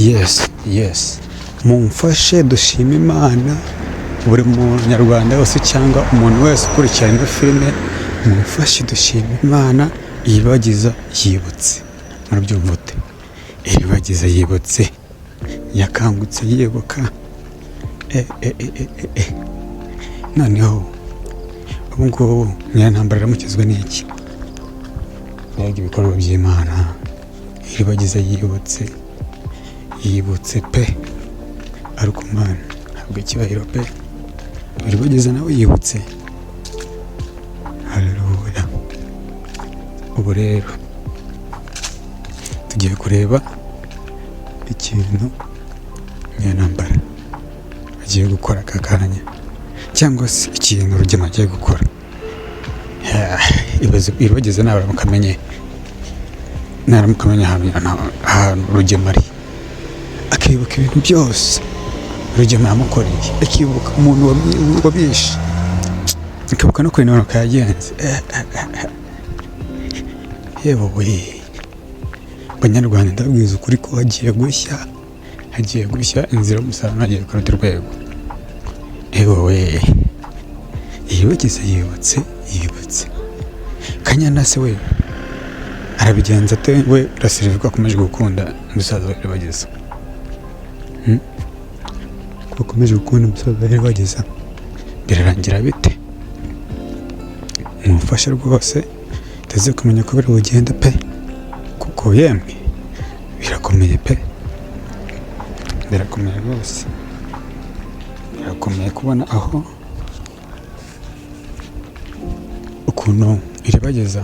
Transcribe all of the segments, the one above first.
Yes, mumfashe dushime Imana, buri munyarwanda wese cyangwa umuntu wese ukurikirana ino filime, mumfashe dushime Imana. Iribagiza yibutse, murabyumva ute? Iribagiza yibutse, yakangutse yibuka. Noneho ubu ngubu nyirantambara aramukizwa n'iki? Mbega ibikorwa by'Imana. Iribagiza yibutse pe, ariko Mana ntabwo icyubahiro pe. Iribagiza nawe yibutse. Haleluya. Ubu rero tugiye kureba ikintu nyirantambara agiye gukora aka kanya, cyangwa se ikintu Rugema agiye gukora. Iribagiza naramuka amenye ahantu Rugema ari, akibuka ibintu byose Rugema yamukoreye, akibuka umuntu wabishe, akibuka no kuri impanuka yagenze. Yewe Banyarwanda, ndabwiza ukuri ko hagiye gushya inzira y'umusaruro hagiye ku rundi rwego. Yewe Iribagiza yibutse Kanyana se we arabigenza ate? We Rasirivuga akomeje gukunda umusaza wa Iribagiza, ko akomeje gukunda umusaza wa Iribagiza, birarangira bite? Mumfashe rwose ndaze kumenya ko biri bugende pe, kuko yemwe birakomeye pe, birakomeye rwose. Birakomeye kubona aho ukuntu Iribagiza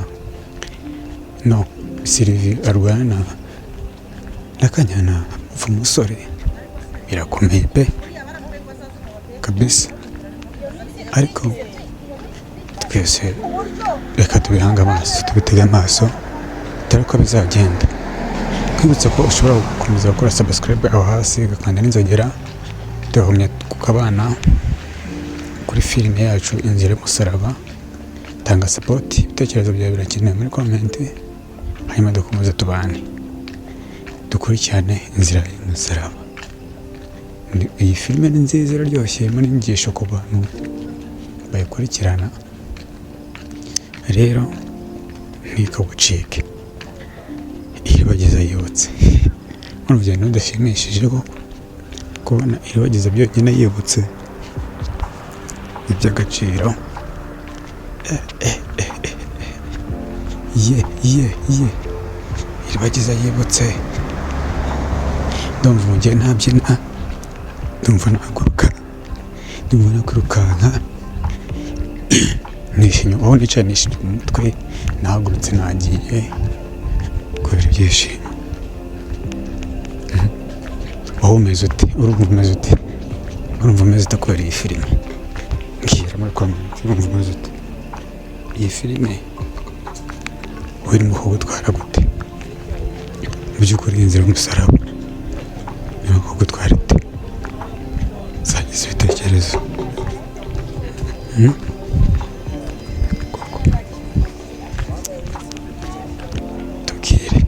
Sylvie arwana na Kanyana uva umusore. Birakomeye pe kabisa, ariko twese reka tubitege amaso dore ko bizagenda. Kwibutsa ko ushobora gukomeza gukora subscribe aho hasi, ugakanda n'inzogera, tugahumya tukabana kuri filime yacu Inzira y'Umusaraba. Tanga support, ibitekerezo byawe birakenewe muri comment, hanyuma dukomeze tubane dukurikirane Inzira y'Umusaraba. Iyi filime ni nziza, iraryoshye, muri inyigisho ku bantu bayikurikirana. Rero ntikagucike. Iribagiza yibutse, urugendo rudashimishije koko kubona Iribagiza byonyine yibutse iby'agaciro. Iribagiza yibutse. Ndumva umugeni ntabyina, ndumva nahaguruka, ndumva kwirukanka, nishinyo aho nicaye, nishinyo umutwe, nahagurutse nagiye kubera ibyishimo. Wowe umeze ute? Urumva umeze ute kubera iyi filime? Mbwira muri comment, urumva umeze ute? Iyi filime urimo kugutwara gute? Mu by'ukuri Inzira y'Umusaraba urimo kugutwara ute? Sangiza ibitekerezo. Tubwire.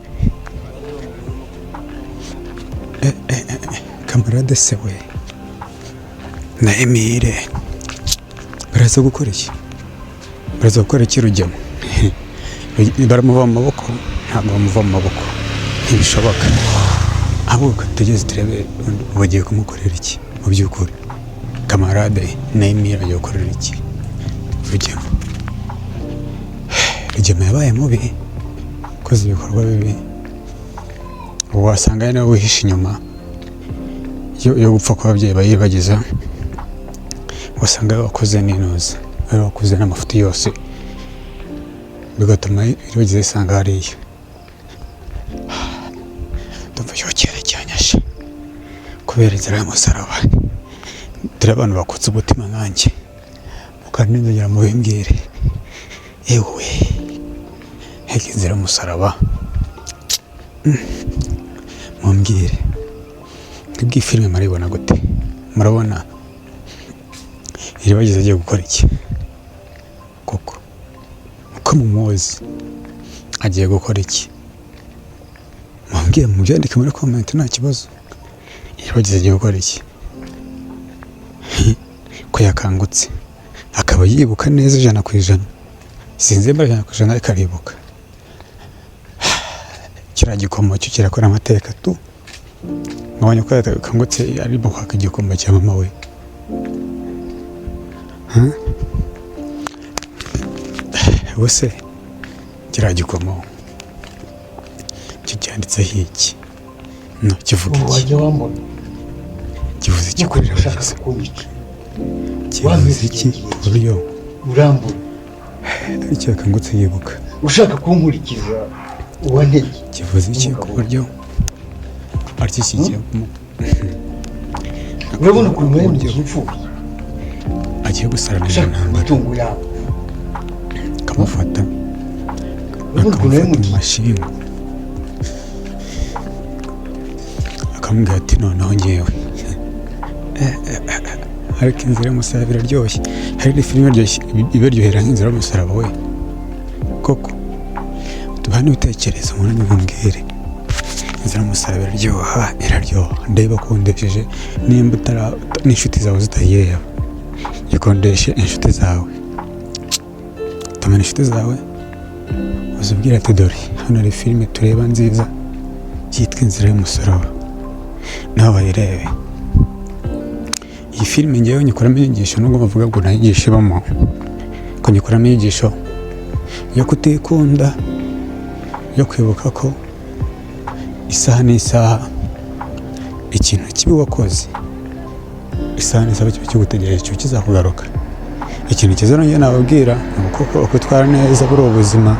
Kamarade se we na Emile baraza gukora iki Rugema? Baramuva mu maboko? Ntabwo bamuva mu maboko, ntibishoboka. Ahubwo tugeze turebe bagiye kumukorera iki mu by'ukuri. Kamarade na Emile bagiye gukorera iki Rugema yabaye mubi, koze ibikorwa bibi. Ubu wasanga ari nawe wihishe inyuma yo gupfa kw'ababyeyi ba Iribagiza. Wasanga wakoze n'inoza, wakoze n'amafuti yose, bigatuma Iribagiza isanga hariya. Ndumva cyokere cyanyashe kubera Inzira y'Umusaraba. Dore abantu bakutse umutima nkanjye, mukandi n'inzogera mubimbwire. Ewe Inzira y'Umusaraba, mumbwire ibyo filime maribona gute? Murabona Iribagiza agiye gukora iki koko? Uko mumuzi agiye gukora iki? Mumbwire, mubyandike muri comment, nta kibazo. yabagize agiye gukora iki ko yakangutse akaba yibuka neza 100%, sinzi mba 100% ariko aribuka. Kiriya gikomo cyo kirakora amateka tu, nkabonye ko yakangutse arimo kwaka igikomo cya mama we. Ubuse kiriya gikomo cyanditseho iki? No, kivuga iki? Kivuze iki kuri Raisa? Kivuze iki kuri yo? Urambura. Icyo yakangutse yibuka. Ushaka kunkurikiza uwantege. Kivuze iki ku buryo ariki kigiye urabona ukuntu bari mu gipfuye. Agiye gusarana n'intambara. Itungo yabo. Kamufata. Akamufata mu mashini. Akamubwira ati noneho ngewe. Ariko inzira y'umusaraba iraryoshye. Hari filime ibaryohera nk'inzira y'umusaraba we. Koko tubane ibitekerezo muri mwambwire. Inzira y'umusaraba iraryoha. Ndabakundesheje nimba n'inshuti zawe zitayireba. Yikondeshe inshuti zawe. Tamana inshuti zawe. Uzubwira ati dore hano ari filime tureba nziza yitwa Inzira y'umusaraba. Nawe bayirebe. Iyi filime ngewe nyikoramo inyigisho nubwo bavuga ngo nta nyigisho ibamo, ko nyikoramo inyigisho yo kutikunda, yo kwibuka ko isaha n'isaha ikintu kibi wakoze, isaha n'isaha kiba kigutegereje cyo kizakugaruka. Ikintu cyiza nongeye nababwira ni uko kwitwara neza muri ubu buzima,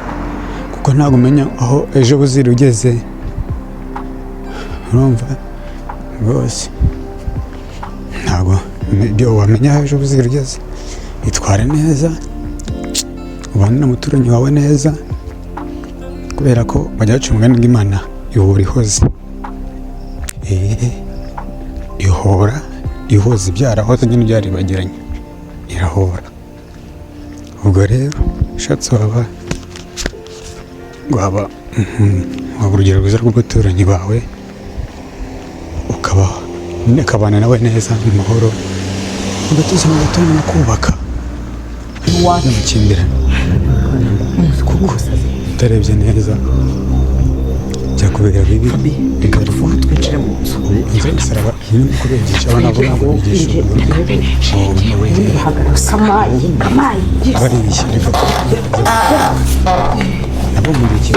kuko ntabwo umenya aho ejo buzira ugeze. Urumva rwose ntabwo ibyo wamenya aho ejo buzira ugeze. Itware neza, ubane n'umuturanyi wawe neza, kubera ko bajya baca umugani ngo Imana ihora ihoze. Ihoze ibyarahoze nyine byaribagiranye, irahora. Ubwo rero ushatse waba urugero rwiza rw'umuturanyi wawe, ukabana nawe neza mu mahoro, ugatuza mu gatondo no kubaka n'amakimbirane. Kuko utarebye neza byakubera bibi, bigaruka twinjire mu nzu. inzira y'umusaraba irimo kubigisha abana bo ntabwo bigisha abariye reka nabo mu gihe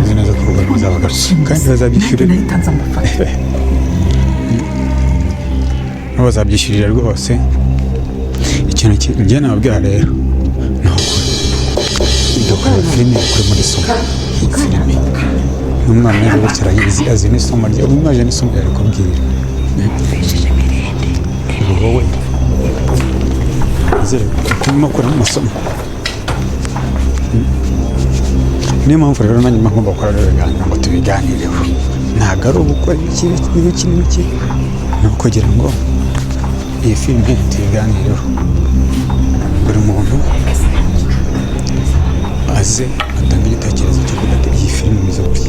nzi neza ko ubu bizabagaruka kandi bazabyishyurira bazabyishyurira rwose. Ikintu njye nababwira rero ni ugukorera filime kuri muri somo. Filime n'umwana wese wese arayizi, azi n'isomo rye, umwaje n'isomo yari kubwira wowe azere kuma kuramo amasomo. Niyo mpamvu rero nanjye mpamvu bakora ibiganiro ngo tubiganireho, ntabwo ari ugukora iki ni ukugira ngo iyi filime tuyiganireho, buri muntu aze atanga igitekerezo cyo kuvuga ati iyi filime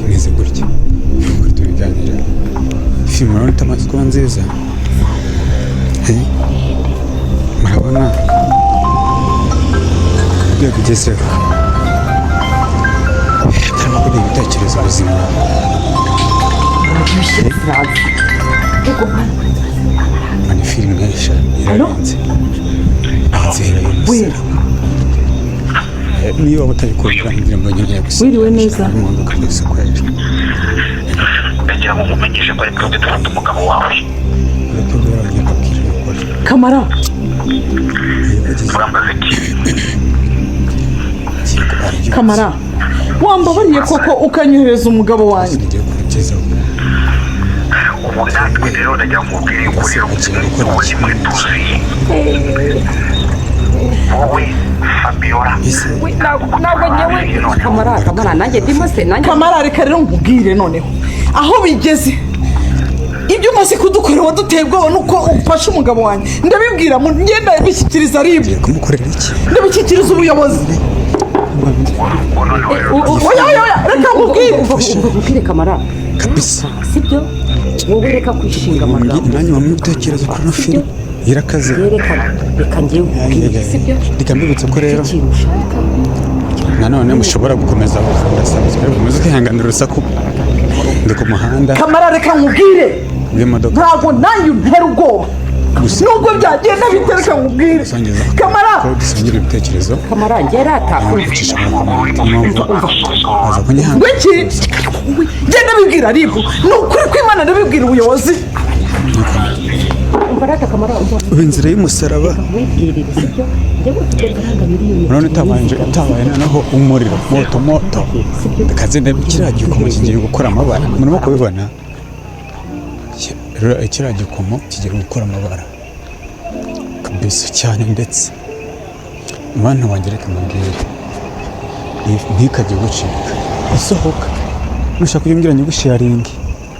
imeze gutya, ngo tubiganireho. Filime rero itamaze kuba nziza, murabona urwego ugezeho, harimo kugira ibitekerezo bizima. Ni filime irarenze, inzira y'umusaraba. Niba utayikunda indirimbo nyine gusa wiriwe neza imodoka gusa kweli, ndagira ngo mumenyeshe ko ari twebwe dufata umugabo wawe. ariko rero nyakabwira ukuri Kamara. Urambaza iki? Kamara, wambabariye koko ukanyohereza umugabo wanjye. ngiye kubigezaho. Ubu natwe rero ndagira ngo mubwire ukuri wowe imwe tuzi. Wowe Fabiola. Ntabwo nyewe. Kamara nanjye ndimo se nanjye. Kamara reka rero nkubwire noneho aho bigeze. Ibyo umaze kudukorera waduteye ubwoba nuko ufashe umugabo wanjye. Ndabibwira mu ngenda bishyikiriza RIB. Kumukorera iki? Ndabishyikiriza ubuyobozi. Oya reka nkubwire. Ubwire Kamara. Kabisa. Sibyo? wowe reka kwishinga amagambo nanjye wamwe ibitekerezo kuri ino filime irakaze reka njyewe ubwire sibyo reka mbibutse ko rero ikintu ushaka nanone mushobora gukomeza gukanda subscribe muze kwihanganira urusaku ndi ku muhanda kamara reka nkubwire rw'imodoka ntabwo nanjye untera ubwoba nubwo byagenda bite reka nkubwire kamara ko dusangira ibitekerezo kamara njye ratakumva gucisha mu komenti impamvu aza kunyihanga ngwiki genda bibwira ariko ni ukuri kw'Imana ndabibwira ubuyobozi umva rata kamara ubu inzira y'umusaraba wibwirire sibyo njyewe mfite amafaranga miliyoni urabona utabaye noneho umuriro moto akazenda kiriya gikomo kigiye gukora amabara murimo kubibona kiriya gikomo kigiye gukora amabara kabisa cyane ndetse mwana wanjye reka mbabwire ntikajye gucika isohoka nushaka kujya umbwira nyigusharinge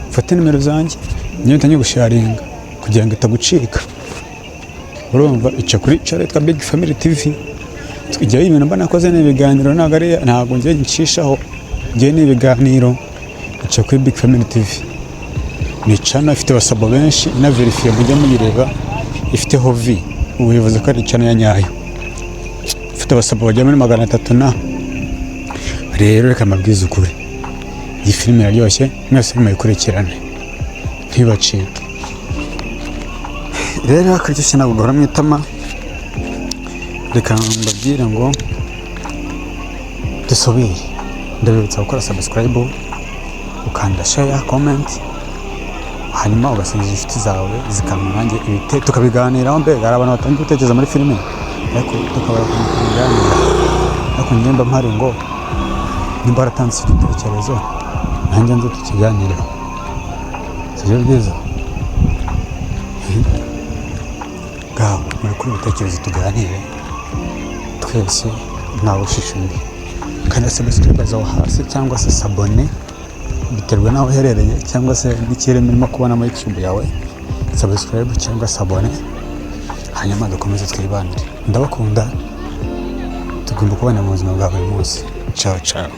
ufate nimero zanjye niyo ntangiye gusharinga kugira ngo itagucika urumva ica kuri channel twa Big Family TV tujyaho ibintu mba nakoze n'ibiganiro ntabwo ngiye ncishaho ngiye n'ibiganiro ica kuri Big Family TV ni channel ifite abasabo benshi na verify mujya muyireba ifiteho V ubu bivuze ko ari channel ya nyayo ifite abasabo bajya muri 300 na rero reka mabwiza ukuri iyi filime iraryoshye mwese muyikurikirane ntibacike rero akaryoshye ntabwo gahora mu itama reka mbabwire ngo dusubire ndabibutsa gukora subscribe ukanda share comment hanyuma ugasangiza inshuti zawe zikamenya nanjye tukabiganiraho mbega hari abantu batangiye gutekereza muri filime ariko tukabara kubiganira ariko njye mba mpari ngo nimba waratanze igitekerezo nanjye nze tukiganireho sibyo byiza ngaho muri kuri ibitekerezo tuganire twese ntawe ushisha undi kandi subscribe zaho hasi cyangwa se sabone biterwa n'aho uherereye cyangwa se n'ikirere urimo kubona muri YouTube yawe subscribe cyangwa sabone hanyuma dukomeze twibanire ndabakunda tugomba kubana mu buzima bwa buri munsi ciao ciao